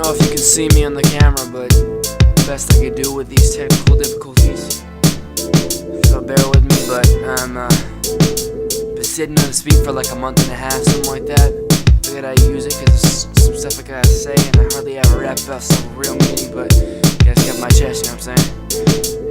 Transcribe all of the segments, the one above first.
know if you can see me on the camera, but best I could do with these technical difficulties. So bear with me, but I'm been sitting on this beat for like a month and a half, something like that. Figured I'd use it because there's some stuff I gotta say, and I hardly ever rap about some real meaning, but gotta get my chest, you know what I'm saying?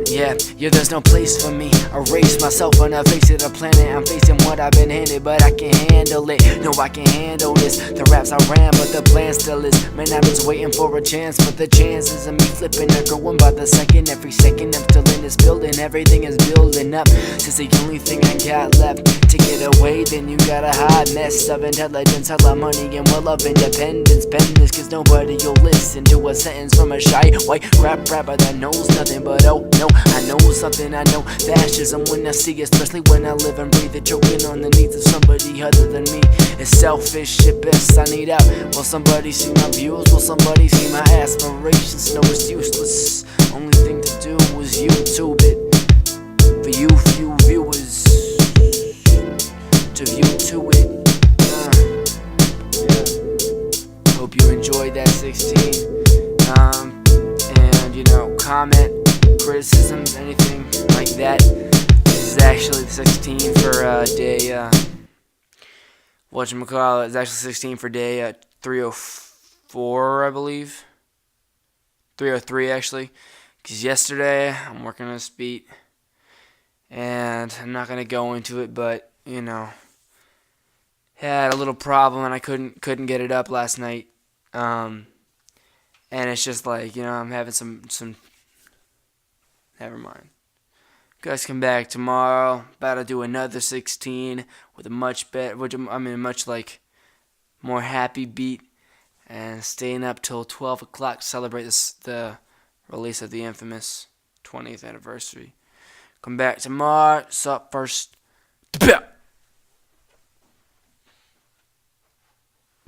Yeah, there's no place for me. Erase myself on the face of the planet. I'm facing what I've been handed, but I can handle it. No, I can handle this. The raps I ran, but the plan still is. Man, I'm just waiting for a chance, but the chances of me flipping are growing by the second. Every second I'm still in this building. Everything is building up. Since the only thing I got left to get away, then you got a hot mess of intelligence, hella money, and well of independence. Pen this, cause nobody will listen to a sentence from a shy white rap rapper that knows nothing but oh no. I know something, I know fascism when I see it, especially when I live and breathe it. Choking on the needs of somebody other than me. It's selfish at best, I need out. Will somebody see my views? Will somebody see my aspirations? No, it's useless. Only thing to do is YouTube it. For you few viewers to view to it. Yeah. Hope you enjoyed that 16. And you know, comment, criticisms, anything like that. This is actually the 16 for day whatchamacallit, it's actually 16 for day 304, I believe. 303 actually. Because yesterday I'm working on this beat, and I'm not gonna go into it, but you know, had a little problem and I couldn't get it up last night. And it's just like, you know, I'm having some never mind. Guys, come back tomorrow. About to do another 16 with a much better, much like more happy beat, and staying up till 12 o'clock to celebrate the release of the infamous 20th anniversary. Come back tomorrow. Sup first.